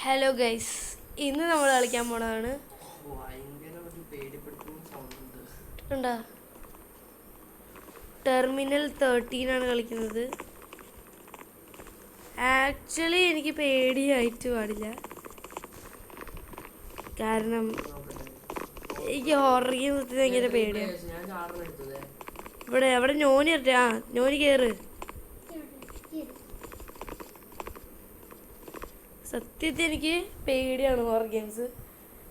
Hello guys, ഇന്ന് നമ്മൾ കളിക്കാൻ പോണതാണ്. ഉണ്ടാ ടെർമിനൽ 13 ആണ് കളിക്കുന്നത്. ആക്ച്വലി എനിക്ക് പേടിയായിട്ട് പാടില്ല, കാരണം എനിക്ക് ഹൊറർ ഗെയിം ഭയങ്കര പേടിയാണ്. ഇവിടെ അവിടെ നോനി നോനി കയറ്. സത്യത്തിൽ എനിക്ക് പേടിയാണ് ഹൊറർ ഗെയിംസ്,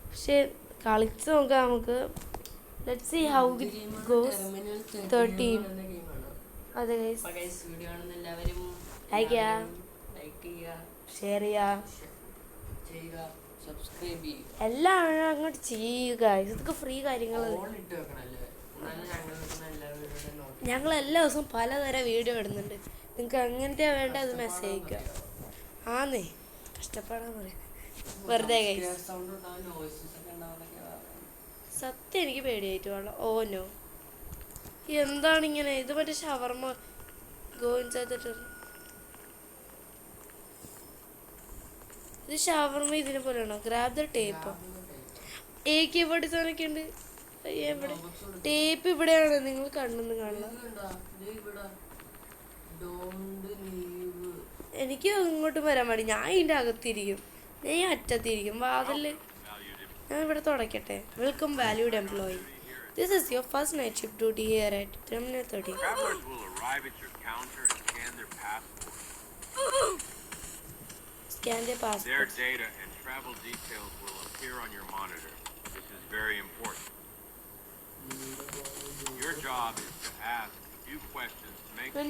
പക്ഷെ കളിച്ച് നോക്കാം നമുക്ക്. Let's see how it goes. 13. അതെ ഗൈസ്, ലൈക്ക് ചെയ്യുക, ഷെയർ ചെയ്യുക, എല്ലാം അങ്ങോട്ട് ചെയ്യുക. ഇതൊക്കെ ഫ്രീ കാര്യങ്ങൾ. ഞങ്ങൾ എല്ലാ ദിവസവും പലതരം വീഡിയോ ഇടുന്നുണ്ട്. നിങ്ങൾക്ക് അങ്ങനത്തെ വേണ്ട അത് മെസ്സേജ് അയക്കുക. ആന്നേ കഷ്ടപ്പാടാന്ന് പറയാം, വെറുതെ ഗൈസ്. സത്യം എനിക്ക് പേടിയായിട്ട് വേണം. ഓ നോ, എന്താണിങ്ങനെ? ഇത് മറ്റേ ഷവർമ്മ ഗോയിൻസായിട്ട്, ഇത് ഷവർമ്മ ഇതിനെ പോലെയാണോ? Grab the tape. AK-47 സാധനമൊക്കെ ഉണ്ട്. എവിടെ ടേപ്പ്? ഇവിടെയാണ്. നിങ്ങൾ കണ്ണെന്ന് കാണണം. എനിക്ക് ഇങ്ങോട്ടും വരാൻ പാടി. ഞാൻ ഇതിൻ്റെ അകത്തിരിക്കും, ഞാൻ ഈ അറ്റത്തിരിക്കും. വാതില് ഞാൻ ഇവിടെ തുടക്കട്ടെ. Welcome valued employee. This is your first night shift duty here at Terminal 13. Travelers will arrive at your counter and scan their passports. Scan their passports. Their data and travel details will appear on your monitor. This is very important. Your job is to ask a few questions to make sure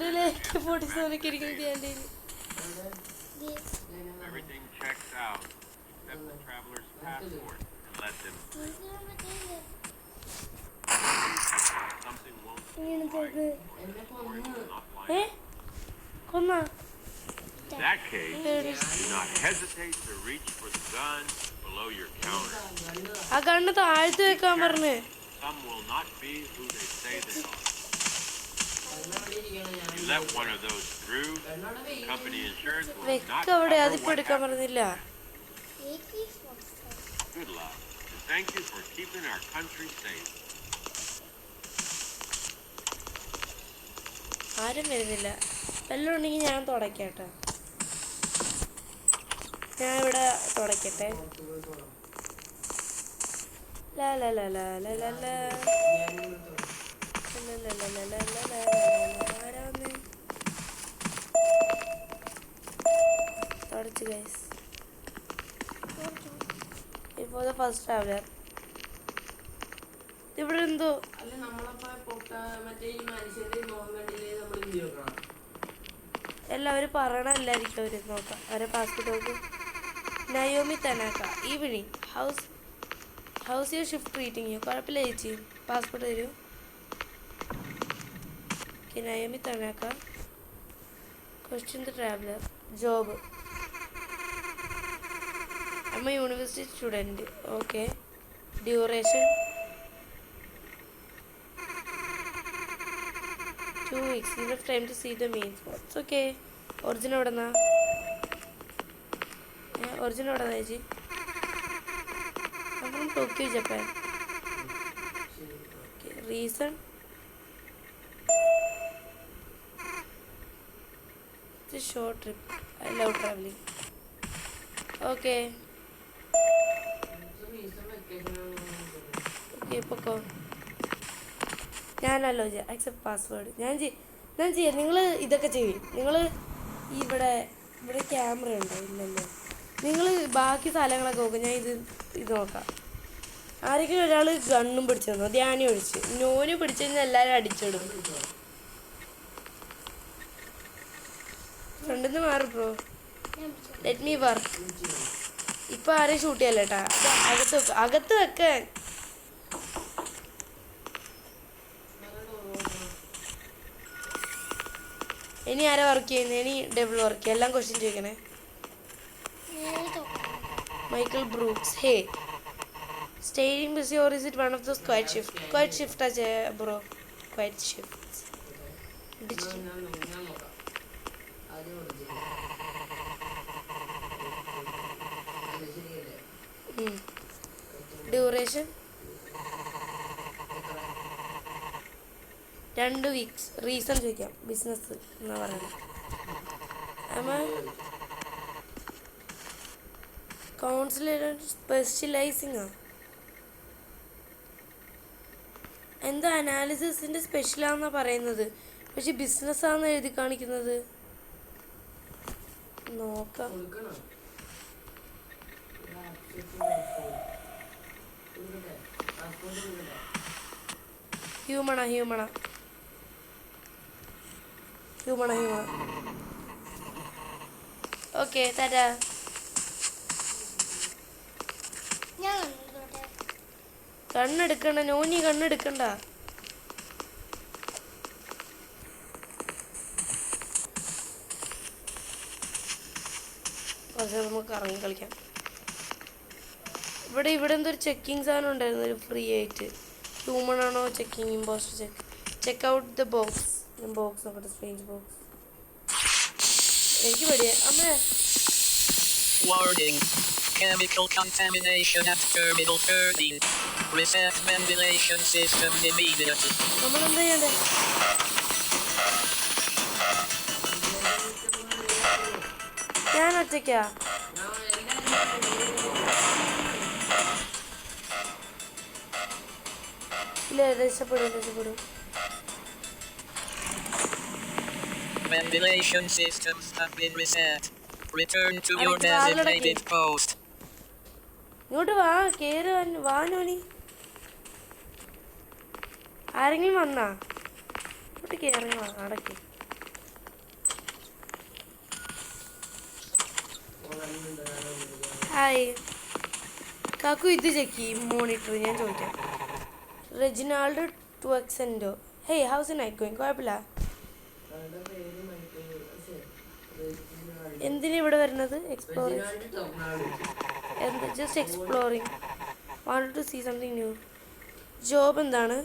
everything checks out except the traveler's passport and let them through. Something won't കൊന്ന. In that case, do not hesitate to reach for the gun below your counter. ആ കണ്ണ് താഴ്ത്തി വെക്കാൻ പറഞ്ഞേ. Some will not be who they say they are. You let one of those through, company insurance will not cover what happened. Good luck, and thank you for keeping our country safe. ആരും വരുന്നില്ല. വല്ലതും ഉണ്ടെങ്കിൽ ഞാൻ തുടക്കട്ടെ. ഞാൻ ഇവിടെ തുടക്കട്ടെ. തുടച്ചു guys. ഇപ്പോൾ first traveller ഇവിടെ എന്തോ എല്ലാവരും പറയണല്ലായിരിക്കും. അവർ നോക്കാം അവരെ പാസ്പോർട്ട് നോക്കും. Naomi Tanaka, evening. How's your shift treating you? കുഴപ്പമില്ല ചേച്ചി, പാസ്പോർട്ട് തരൂ. Okay, Naomi Tanaka. Question the traveller. Job. I'm a university student. Okay. Duration 2 weeks. Enough time to see the main spots. Okay. Origin എവിടെന്നാ? Origin എവിടെന്നാ ചേച്ചി? I'm from Tokyo, Japan. Okay. Reason? It's a short trip. I love traveling. Okay. പൊക്കോ. ഞാനല്ലോ accept password. ഞാൻ ചെയ്യാം. നിങ്ങൾ ഇതൊക്കെ ചെയ്യും. നിങ്ങൾ ഇവിടെ ക്യാമറ ഉണ്ടോ? ഇല്ലല്ലോ. നിങ്ങൾ ബാക്കി സ്ഥലങ്ങളൊക്കെ നോക്കും. ഞാൻ ഇത് നോക്കാം. ആരെങ്കിലും ഒരാൾ ഗണ്ണും പിടിച്ചു തന്നോ? ധ്യാനം ഒഴിച്ച് നോന് പിടിച്ചു കഴിഞ്ഞാൽ എല്ലാവരും അടിച്ചിടും. ഫ്രണ്ടിൽ നിന്ന് മാറി ബ്രോ. Let me work. ഇപ്പം ആരെയും ഷൂട്ട് ചെയ്യല്ല കേട്ടാ. അകത്ത് വെക്കാൻ. ഇനി ആരാ വർക്ക് ചെയ്യുന്നത്? ഇനി ഡബിൾ വർക്ക് ചെയ്യാം. എല്ലാം ക്വസ്റ്റ്യൻ ചോദിക്കണേ. Michael Brooks. Hey, staying busy or is it one of those quiet shift? Quiet ഷിഫ്റ്റാ bro. Quiet shift. Duration 2 weeks. Reason ചോദിക്കാം. ബിസിനസ് എന്നാ പറയുന്നത്. കൗൺസിലർ സ്പെഷ്യലൈസിങ് എന്താ അനാലിസിസിൻ്റെ സ്പെഷ്യലാണെന്നാണ് പറയുന്നത്. പക്ഷെ ബിസിനസ്സാണെന്ന് എഴുതി കാണിക്കുന്നത്. നോക്കാം. ഹ്യൂമണ ഓക്കെ തരാ. കണ്ണെടുക്കണ്ട നോനി, കണ്ണെടുക്കണ്ട. കുറച്ച് നമുക്ക് ഇറങ്ങി കളിക്കാം. ഇവിടെ എന്തൊരു ചെക്കിങ് സാധനം ഉണ്ടായിരുന്നു, ഒരു ഫ്രീ ആയിട്ട്. ഹ്യൂമൺ ആണോ checking, impostor check out the box. Box നോക്കട്ടെ, സ്ട്രേഞ്ച് ബോക്സ്. എനിക്ക് പേടിയാ അമ്മേ. Warning. Chemical contamination at Terminal 13. Reset ventilation system immediately. നമ്മളെന്താ ചെയ്യണ്ടേ? ഞാൻ ഒറ്റയ്ക്കാ. ഇല്ല, രക്ഷപ്പെടും. Ventilation systems have been reset. Return to your designated post. ഇങ്ങോട്ട് വാ, കേറ് വാ നോനി. ആരെങ്കിലും വന്നാ? ഇങ്ങോട്ട് കേറി വാ, അടക്കി. ഹായ് കാക്കു, ഇത് ചെക്ക് മോണിറ്റർ ഞാൻ ചോദിക്കാം. Reginald Tuxendo. Hey how's night going? കുഴപ്പമില്ല. എന്തിനാ ഇവിടെ വരുന്നത്? Exploring. Just exploring. Wanted to see something new. Job എന്താണ്?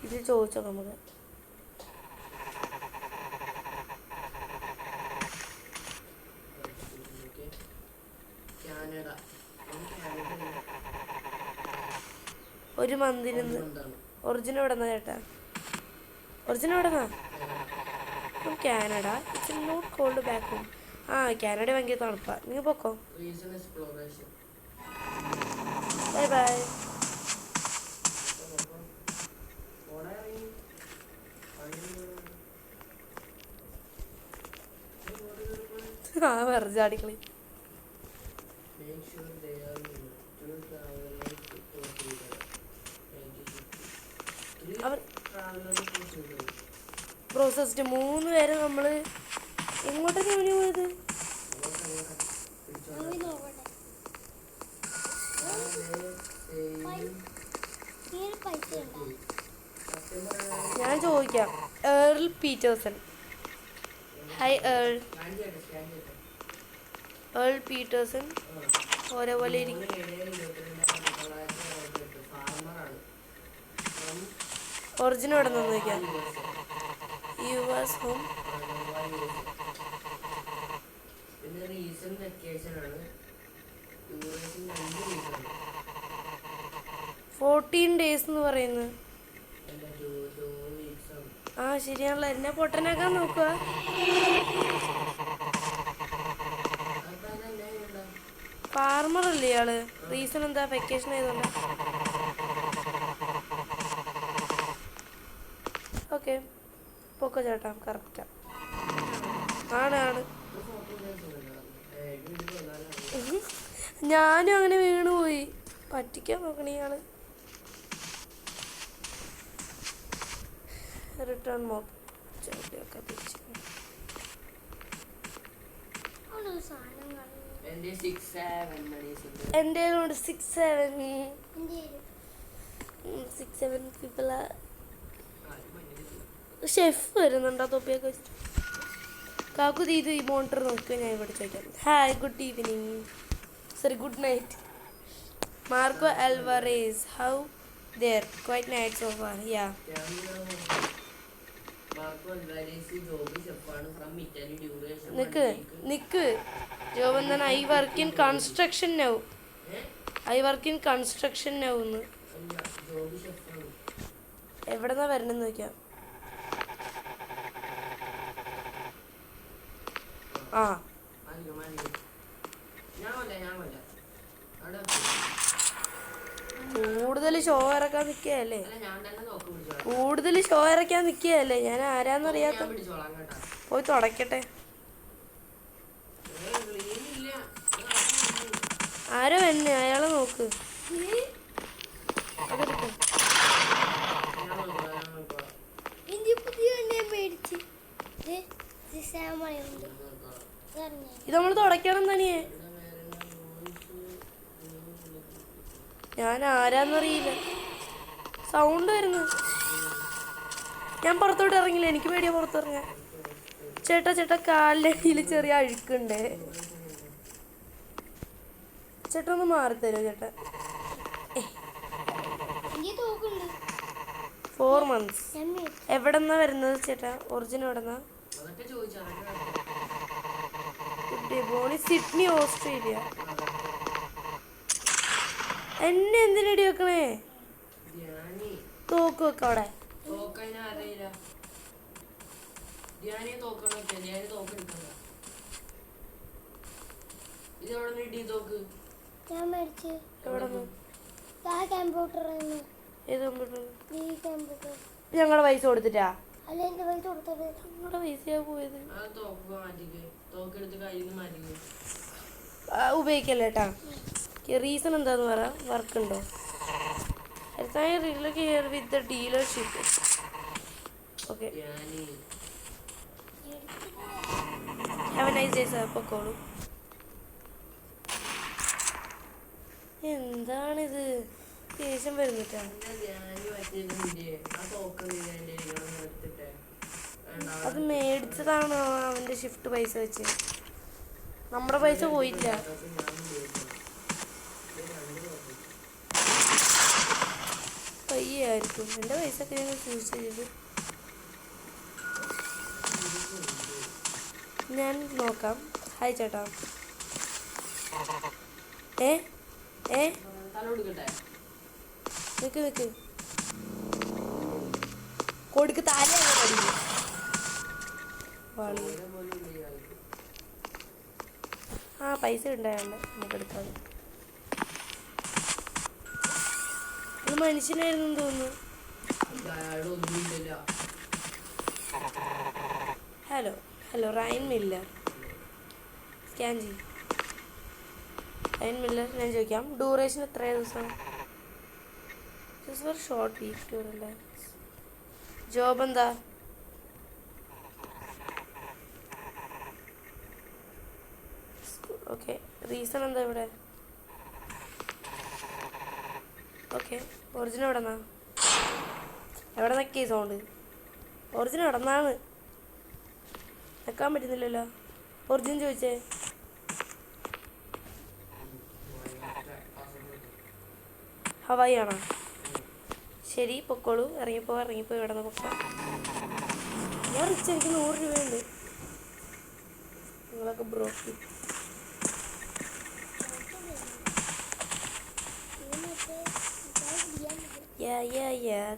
ഇത് ചോദിച്ചോ നമുക്ക്. ഒരു മന്തിന് ഒറിജിനൽ എവിടെ നിന്നാ ചേട്ടാ? ഒറിജിനൽ എവിടെ നിന്നാ? Canada. It's not cold back home. ആ, കാനഡ ഭയങ്കര തണുപ്പാ. നിങ്ങൾ പൊക്കോ. Bye bye. ആ വെറുതെ ചാടിക്കളി. പ്രോസസ്ഡ് 3 പേര്. നമ്മൾ എങ്ങോട്ടാണ് ജോലി പോയത്? ഞാൻ ചോദിക്കാം. Earl Peterson. Hi Earl Peterson. ഓരോ പോലെ ഒറിജിനൽ എവിടെ നിന്ന് നോക്കാം. US home. 14 days എന്ന് പറയുന്നത്. ആ ശരിയാണല്ലോ. എന്നെ പൊട്ടനാക്കാൻ നോക്കുക. ഫാർമർ അല്ലേ ഇയാള്? റീസൺ എന്താ? വെക്കേഷൻ ആയതുകൊണ്ട്. ഓക്കെ പൊക്കോ ചേട്ടാ. കറക്റ്റാ. ആണ്. ഞാനും അങ്ങനെ വീണുപോയി. പറ്റിക്കാൻ നോക്കണ ഇയാള്. റിട്ടേൺ മോപ്പ് ചെടിയൊക്കെ പിടിച്ച്. എൻ്റെ 6-7 പീപ്പിൾ. ഷെഫ് വരുന്നുണ്ടോ തൊപ്പിയൊക്കെ വെച്ചിട്ട്? കാക്കു ഇത് ഈ മോണിറ്റർ നോക്കുക. ഞാൻ ഇവിടെ ചോദിക്കാം. Hi, good evening. Sorry, good night. Marco Alvarez. How there? Quite nice so far. Yeah. Nick job എന്താണ്? I work in construction now. I work in construction now എന്ന് എവിടെന്നാ വരണെന്ന് നോക്കാം. ആ കൂടുതൽ ഷോ ഇറക്കാൻ നിൽക്കുകയല്ലേ, കൂടുതൽ ഷോ ഇറക്കാൻ നിൽക്കുകയല്ലേ. ഞാൻ ആരാന്നറിയാത്ത പോയി തുടക്കട്ടെ. ആരോ എന്നെ, അയാളെ നോക്ക്. ഇത് നമ്മൾ തുടക്കണം തനിയെ. ഞാൻ ആരാന്നറിയില്ല. സൗണ്ട് വരുന്നു. ഞാൻ പുറത്തോട്ട് ഇറങ്ങില്ല, എനിക്ക് പേടിയാ പുറത്തിറങ്ങാൻ. ചേട്ടാ കാലിൻ്റെ അടിയിൽ ചെറിയ അഴുക്കുണ്ട്. ചേട്ടാ ഒന്ന് മാറിത്തരോ ചേട്ടാ. 4 months. എവിടെന്നാ വരുന്നത് ചേട്ടാ? ഒറിജിൻ എവിടെന്നാ? Sydney, Australia. എന്നെ എന്തിനടി വെക്കണേ? തോക്ക് വെക്ക അവിടെ. ഞങ്ങളുടെ പൈസ കൊടുത്തിട്ടാ? ഞങ്ങളുടെ പൈസയാ പോയത്. ഉപയോഗിക്കല്ലേ കേട്ടാ. റീസൺ എന്താന്ന് പറ. വർക്ക് ഉണ്ടോ? With the dealership. Okay, have A nice day sir. പൊക്കോളൂ. എന്താണിത്? ദേഷ്യം വരുന്നിട്ടാ. അത് മേടിച്ചതാണോ അവന്റെ ഷിഫ്റ്റ് പൈസ വെച്ച്? നമ്മുടെ പൈസ പോയില്ല. പയ്യായിരിക്കും. എൻ്റെ പൈസ ഒക്കെ ഞങ്ങൾ ചൂസ് ചെയ്ത് ഞാൻ നോക്കാം. ഹായ് ചേട്ടാ. നിക്ക് കൊടുക്ക്. താല ആ പൈസ ഉണ്ടായാണ്ട് നമുക്ക് എടുക്കാം. ഇത് മനുഷ്യനായിരുന്നു തോന്നുന്നു. Hello Rayan Miller. സ്കാൻ ചെയ്യും. Ryan Miller. ഞാൻ ചോദിക്കാം, ഡ്യൂറേഷൻ എത്ര ദിവസം? Short week. ജോബ് എന്താ? ഓക്കെ, റീസൺ എന്താ ഇവിടെ? ഓക്കെ, ഒറിജിൻ എവിടെന്നാ? എവിടെ നിൽക്കി സൗണ്ട്? ഒറിജിൻ എവിടെന്നാണ്? നിൽക്കാൻ പറ്റുന്നില്ലല്ലോ. ഒറിജിൻ ചോദിച്ചേ. ഹവായി ആണോ? ശരി, പൊക്കോളൂ. ഇറങ്ങിപ്പോ ഇവിടെ നിന്ന് പൊക്കോ. ഞാൻ റിച്ച്, എനിക്ക് 100 രൂപയുണ്ട്. നിങ്ങളൊക്കെ ബ്രോക്ക്.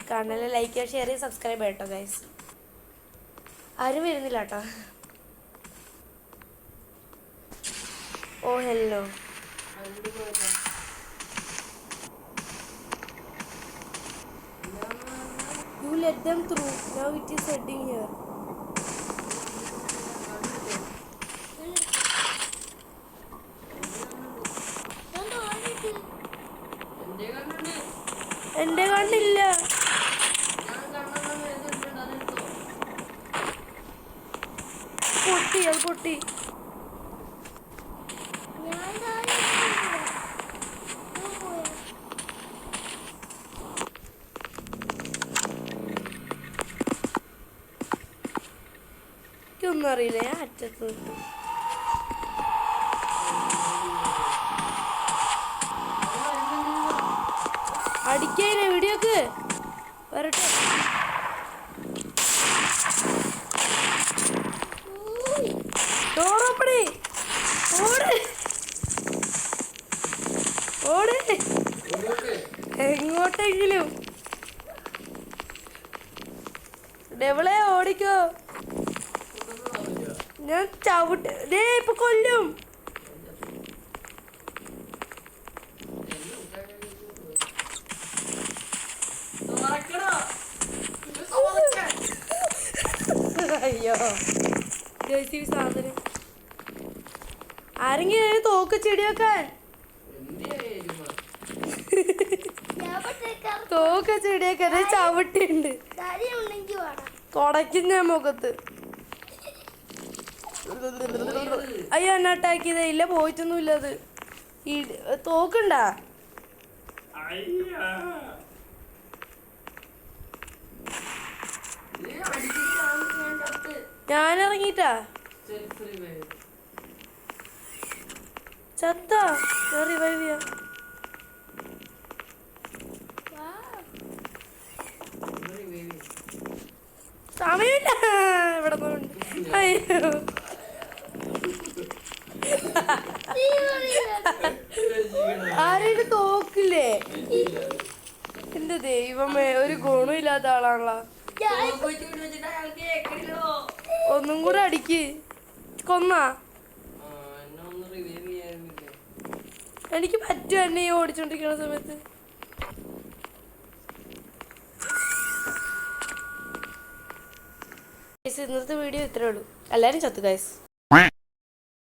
കാണാൻ ലൈക്ക് ചെയ്യുക, ഷെയർ ചെയ്യുക, സബ്സ്ക്രൈബ് ചെയ്യട്ടോ ഗൈസ്. ആരും വരുന്നില്ല കേട്ടോ. ഓ hello. You let them through. Now it is heading here. എന്റെ കണ്ണില്ല. പൊട്ടി. ഒന്നും അറിയില്ല. ഞാൻ അറ്റത്ത് നിൽക്കും. അടിക്കാനെ വീഡിയോക്ക് വരട്ടെ. എങ്ങോട്ടെങ്കിലും ഡെവിളെ ഓടിക്കോ. ഞാൻ ചവിട്ട് ദേ ഇപ്പൊ കൊല്ലും. അയ്യോ ജെസിബി സാധനം. ആരെങ്കിലും തോക്ക് ചെടിയൊക്കാൻ തോക്ക് ചെടിയൊക്കെ ചവിട്ടിണ്ട് തുടയ്ക്കുന്ന മുഖത്ത്. അയ്യോ എന്നെ അറ്റാക്ക് ചെയ്തേ. ഇല്ല പോയിട്ടൊന്നുമില്ല. അത് ഈ തോക്കുണ്ടാ? ഞാൻ ഇറങ്ങിട്ടാ ചത്താ. റിവൈവ് ചെയ്യാ. സമയമില്ല ഇവിടെ പോണ്ട്. അയ്യോ ആരെയും തോക്കില്ലേ? എന്റെ ദൈവമേ ഒരു ഗുണമില്ലാത്ത ആളാണല്ലോ. ഒന്നും കൂടെ അടിക്ക്. കൊന്നാ എനിക്ക് പറ്റും എന്നെ ഈ ഓടിച്ചോണ്ടിരിക്കുന്ന സമയത്ത്. ഇന്നത്തെ വീഡിയോ ഇത്രേ ഉള്ളൂ. എല്ലാരും ചത്തു ഗൈസ്.